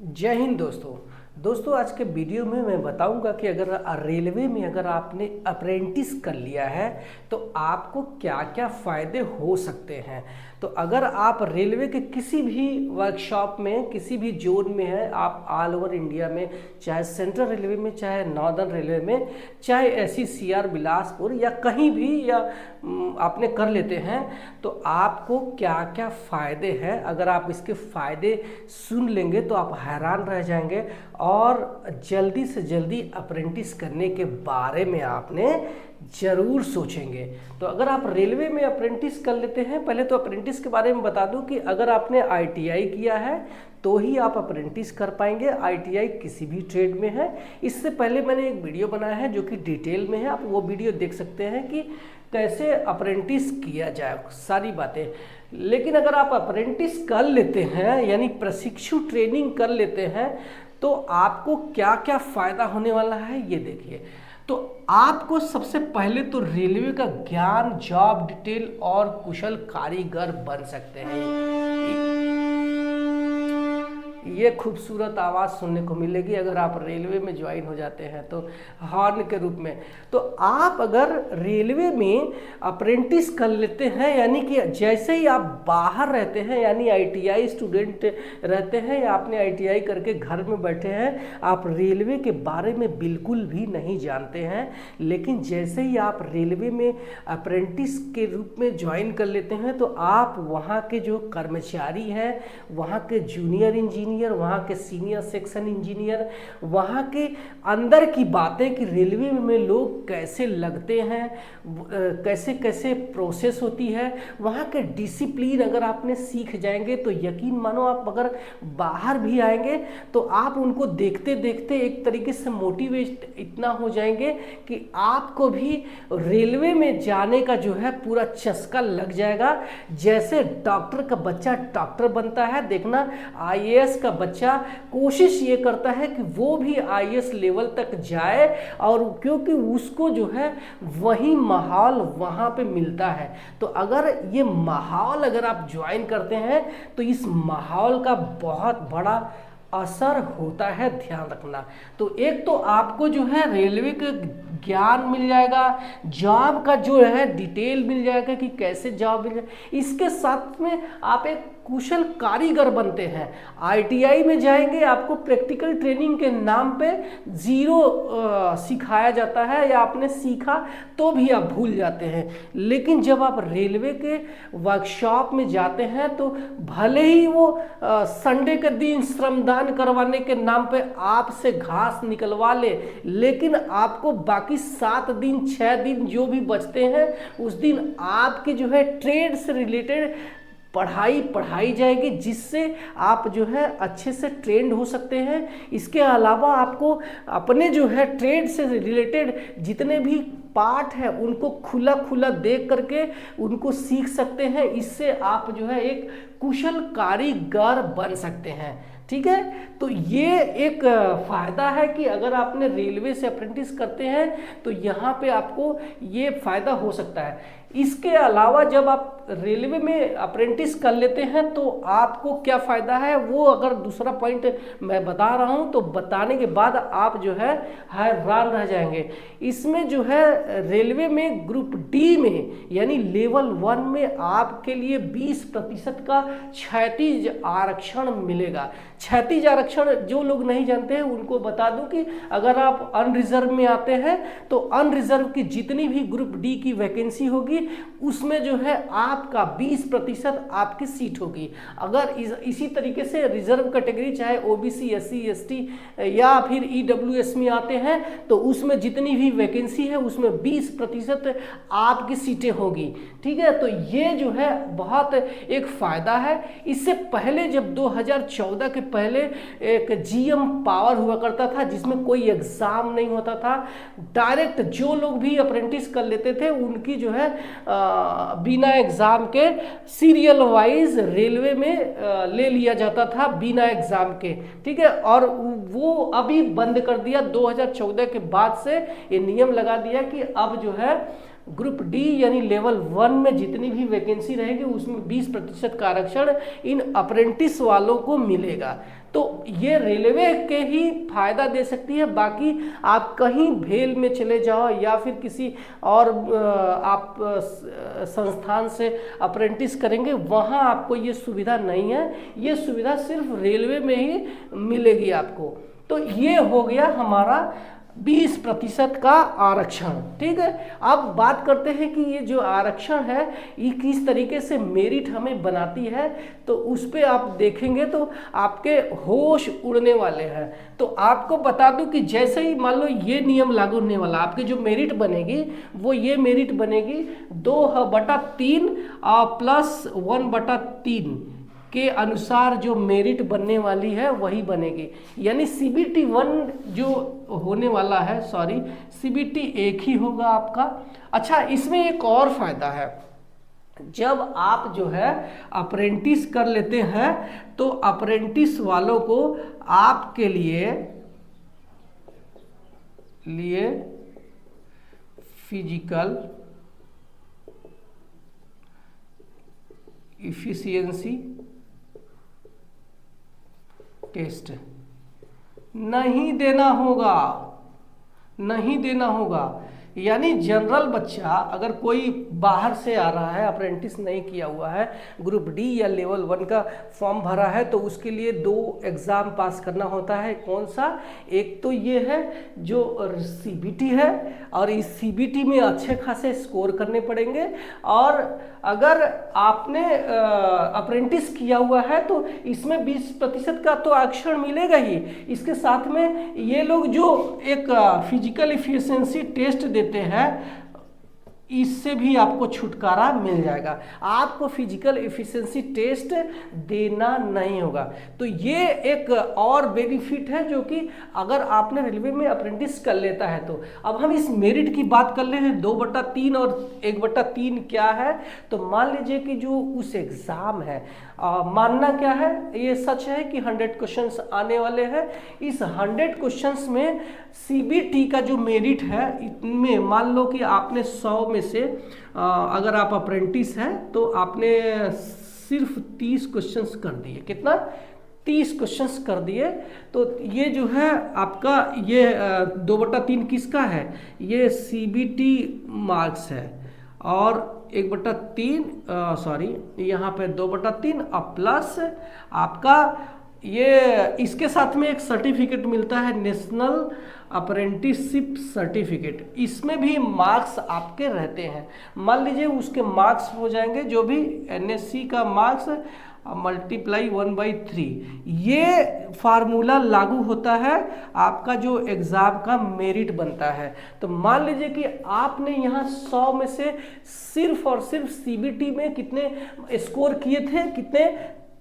जय हिंद दोस्तों आज के वीडियो में मैं बताऊंगा कि अगर रेलवे में अगर आपने अप्रेंटिस कर लिया है तो आपको क्या क्या फ़ायदे हो सकते हैं। तो अगर आप रेलवे के किसी भी वर्कशॉप में किसी भी जोन में है, आप ऑल ओवर इंडिया में, चाहे सेंट्रल रेलवे में, चाहे नॉर्दर्न रेलवे में, चाहे ऐसी सीआर बिलासपुर या कहीं भी या आपने कर लेते हैं, तो आपको क्या क्या फ़ायदे हैं। अगर आप इसके फ़ायदे सुन लेंगे तो आप हैरान रह जाएंगे और जल्दी से जल्दी अप्रेंटिस करने के बारे में आपने ज़रूर सोचेंगे। तो अगर आप रेलवे में अप्रेंटिस कर लेते हैं, पहले तो अप्रेंटिस के बारे में बता दूं कि अगर आपने आईटीआई किया है तो ही आप अप्रेंटिस कर पाएंगे। आईटीआई किसी भी ट्रेड में है। इससे पहले मैंने एक वीडियो बनाया है जो कि डिटेल में है, आप वो वीडियो देख सकते हैं कि कैसे अप्रेंटिस किया जाए, सारी बातें। लेकिन अगर आप अप्रेंटिस कर लेते हैं यानी प्रशिक्षु ट्रेनिंग कर लेते हैं तो आपको क्या क्या फ़ायदा होने वाला है ये देखिए। तो आपको सबसे पहले तो रेलवे का ज्ञान, जॉब डिटेल और कुशल कारीगर बन सकते हैं। ये खूबसूरत आवाज़ सुनने को मिलेगी अगर आप रेलवे में ज्वाइन हो जाते हैं तो, हॉर्न के रूप में। तो आप अगर रेलवे में अप्रेंटिस कर लेते हैं यानी कि जैसे ही आप बाहर रहते हैं, यानी आईटीआई स्टूडेंट रहते हैं या आपने आईटीआई करके घर में बैठे हैं, आप रेलवे के बारे में बिल्कुल भी नहीं जानते हैं, लेकिन जैसे ही आप रेलवे में अप्रेंटिस के रूप में ज्वाइन कर लेते हैं तो आप वहाँ के जो कर्मचारी हैं, वहाँ के जूनियर इंजीनियर, वहाँ के सीनियर सेक्शन इंजीनियर, वहाँ के अंदर की बातें कि रेलवे में लोग कैसे लगते हैं, कैसे कैसे प्रोसेस होती है, वहाँ के डिसिप्लिन अगर आपने सीख जाएंगे तो यकीन मानो आप अगर बाहर भी आएंगे तो आप उनको देखते देखते एक तरीके से मोटिवेट इतना हो जाएंगे कि आपको भी रेलवे में जाने का जो है पूरा चस्का लग जाएगा। जैसे डॉक्टर का बच्चा डॉक्टर बनता है, देखना आईएएस का बच्चा कोशिश ये करता है कि वो भी आईएएस लेवल तक जाए, और क्योंकि उसको जो है वही माहौल वहाँ पे मिलता है। तो अगर ये माहौल अगर आप ज्वाइन करते हैं तो इस माहौल का बहुत बड़ा असर होता है, ध्यान रखना। तो एक तो आपको जो है रेलवे का ज्ञान मिल जाएगा, जॉब का जो है डिटेल मिल जाएगा कि कैसे जॉब मिल जाएगा। इसके साथ में आप एक कुशल कारीगर बनते हैं। आईटीआई में जाएंगे, आपको प्रैक्टिकल ट्रेनिंग के नाम पे जीरो सिखाया जाता है या आपने सीखा तो भी आप भूल जाते हैं। लेकिन जब आप रेलवे के वर्कशॉप में जाते हैं तो भले ही वो संडे के दिन श्रमदान करवाने के नाम पे आपसे घास निकलवा ले, लेकिन आपको बाकी 7 दिन 6 दिन जो भी बचते हैं उस दिन आपके जो है ट्रेड से रिलेटेड पढ़ाई जाएगी, जिससे आप जो है अच्छे से ट्रेंड हो सकते हैं। इसके अलावा आपको अपने जो है ट्रेड से रिलेटेड जितने भी पार्ट है उनको खुला खुला देख करके उनको सीख सकते हैं। इससे आप जो है एक कुशल कारीगर बन सकते हैं। ठीक है, तो ये एक फ़ायदा है कि अगर आपने रेलवे से अप्रेंटिस करते हैं तो यहाँ पे आपको ये फ़ायदा हो सकता है। इसके अलावा जब आप रेलवे में अप्रेंटिस कर लेते हैं तो आपको क्या फ़ायदा है वो अगर दूसरा पॉइंट मैं बता रहा हूँ तो बताने के बाद आप जो है हैरान रह जाएंगे। इसमें जो है रेलवे में ग्रुप डी में यानी लेवल 1 में आपके लिए 20% का क्षैतिज आरक्षण मिलेगा। क्षैतिज आरक्षण जो लोग नहीं जानते हैं उनको बता दूं कि अगर आप अनरिजर्व में आते हैं तो अनरिजर्व की जितनी भी ग्रुप डी की वैकेंसी होगी उसमें जो है आपका 20% आपकी सीट होगी। अगर इसी तरीके से रिजर्व कैटेगरी चाहे ओबीसी, एससी, एसटी या फिर ईडब्ल्यूएस में आते हैं तो उसमें जितनी भी वैकेंसी है उसमें 20% आपकी सीटें होगी। ठीक है, तो ये जो है बहुत एक फ़ायदा है। इससे पहले जब 2014 के पहले एक जीएम पावर हुआ करता था जिसमें कोई एग्ज़ाम नहीं होता था, डायरेक्ट जो लोग भी अप्रेंटिस कर लेते थे उनकी जो है बिना एग्ज़ाम के सीरियल वाइज रेलवे में ले लिया जाता था बिना एग्ज़ाम के। ठीक है, और वो अभी बंद कर दिया 2014 के बाद से ये नियम लगा दिया कि अब जो है ग्रुप डी यानी लेवल 1 में जितनी भी वैकेंसी रहेगी उसमें 20% का आरक्षण इन अप्रेंटिस वालों को मिलेगा। तो ये रेलवे के ही फायदा दे सकती है। बाकी आप कहीं भेल में चले जाओ या फिर किसी और आप संस्थान से अप्रेंटिस करेंगे, वहाँ आपको ये सुविधा नहीं है। ये सुविधा सिर्फ रेलवे में ही मिलेगी आपको। तो ये हो गया हमारा 20% का आरक्षण। ठीक है, अब बात करते हैं कि ये जो आरक्षण है ये किस तरीके से मेरिट हमें बनाती है। तो उस पर आप देखेंगे तो आपके होश उड़ने वाले हैं। तो आपको बता दूं कि जैसे ही मान लो ये नियम लागू होने वाला, आपकी जो मेरिट बनेगी वो ये मेरिट बनेगी 2/3 प्लस 1/3 के अनुसार जो मेरिट बनने वाली है वही बनेगी। यानी CBT 1 जो होने वाला है, सॉरी CBT 1 ही होगा आपका। अच्छा, इसमें एक और फायदा है, जब आप जो है अप्रेंटिस कर लेते हैं तो अप्रेंटिस वालों को आपके लिए फिजिकल इफिशियंसी टेस्ट नहीं देना होगा। यानी जनरल बच्चा अगर कोई बाहर से आ रहा है, अप्रेंटिस नहीं किया हुआ है, ग्रुप डी या लेवल 1 का फॉर्म भरा है, तो उसके लिए 2 एग्ज़ाम पास करना होता है। कौन सा? एक तो ये है जो CBT है, और इस CBT में अच्छे खासे स्कोर करने पड़ेंगे। और अगर आपने अप्रेंटिस किया हुआ है तो इसमें 20% का तो आरक्षण मिलेगा ही। इसके साथ में ये लोग जो एक फिजिकल इफिशिएंसी टेस्ट देते हैं, इससे भी आपको छुटकारा मिल जाएगा। आपको फिजिकल एफिशिएंसी टेस्ट देना नहीं होगा। तो ये एक और बेनिफिट है जो कि अगर आपने रेलवे में अप्रेंटिस कर लेता है तो। अब हम इस मेरिट की बात कर ले हैं, 2/3 और 1/3 क्या है। तो मान लीजिए कि जो उस एग्ज़ाम है, मानना क्या है, ये सच है कि 100 क्वेश्चंस आने वाले हैं। इस 100 क्वेश्चंस में CBT का जो मेरिट है, इनमें मान लो कि आपने 100 में से अगर आप अप्रेंटिस हैं तो आपने सिर्फ 30 क्वेश्चंस कर दिए। कितना? 30 क्वेश्चंस कर दिए। तो ये जो है आपका ये 2/3 किसका है? ये CBT मार्क्स है। और 1/3 सॉरी यहाँ पे 2/3 प्लस आपका ये इसके साथ में एक सर्टिफिकेट मिलता है, नेशनल अप्रेंटिसशिप सर्टिफिकेट। इसमें भी मार्क्स आपके रहते हैं। मान लीजिए उसके मार्क्स हो जाएंगे जो भी NSC का मार्क्स मल्टीप्लाई 1/3। ये फार्मूला लागू होता है, आपका जो एग्ज़ाम का मेरिट बनता है। तो मान लीजिए कि आपने यहाँ 100 में से सिर्फ और सिर्फ CBT में कितने स्कोर किए थे? कितने?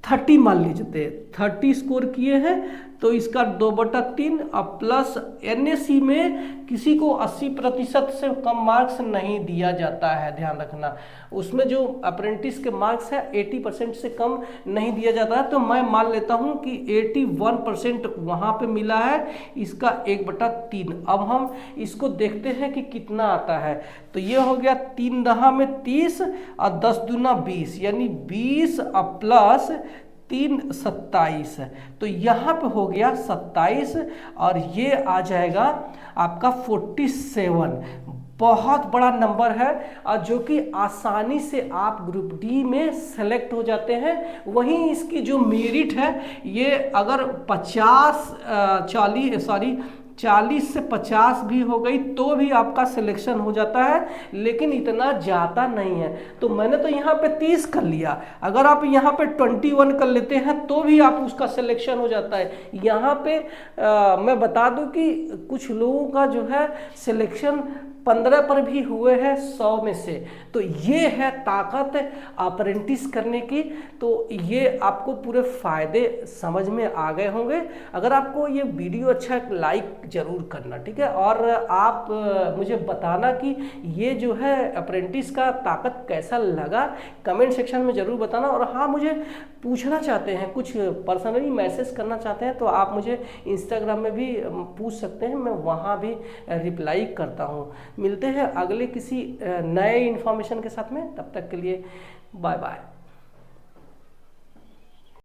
30 मान लीजिए 30 स्कोर किए हैं। तो इसका 2/3 प्लस NSC में किसी को 80% से कम मार्क्स नहीं दिया जाता है, ध्यान रखना। उसमें जो अप्रेंटिस के मार्क्स है 80% से कम नहीं दिया जाता है। तो मैं मान लेता हूं कि 81% वहां पे मिला है, इसका 1/3। अब हम इसको देखते हैं कि कितना आता है। तो ये हो गया 3 दहा में 30 और 10 दूना 20, यानी 20 प्लस 3 27। तो यहाँ पे हो गया 27 और ये आ जाएगा आपका 47। बहुत बड़ा नंबर है, और जो कि आसानी से आप ग्रुप डी में सेलेक्ट हो जाते हैं। वहीं इसकी जो मेरिट है, ये अगर 40 से 50 भी हो गई तो भी आपका सिलेक्शन हो जाता है, लेकिन इतना जाता नहीं है। तो मैंने तो यहाँ पे 30 कर लिया, अगर आप यहाँ पे 21 कर लेते हैं तो भी आप उसका सिलेक्शन हो जाता है। यहाँ पे मैं बता दूं कि कुछ लोगों का जो है सिलेक्शन 15 पर भी हुए हैं 100 में से। तो ये है ताकत अप्रेंटिस करने की। तो ये आपको पूरे फायदे समझ में आ गए होंगे। अगर आपको ये वीडियो अच्छा है लाइक जरूर करना, ठीक है। और आप मुझे बताना कि ये जो है अप्रेंटिस का ताकत कैसा लगा, कमेंट सेक्शन में ज़रूर बताना। और हाँ, मुझे पूछना चाहते हैं, कुछ पर्सनली मैसेज करना चाहते हैं तो आप मुझे इंस्टाग्राम में भी पूछ सकते हैं, मैं वहाँ भी रिप्लाई करता हूँ। मिलते हैं अगले किसी नए इन्फॉर्मेशन के साथ में, तब तक के लिए बाय बाय।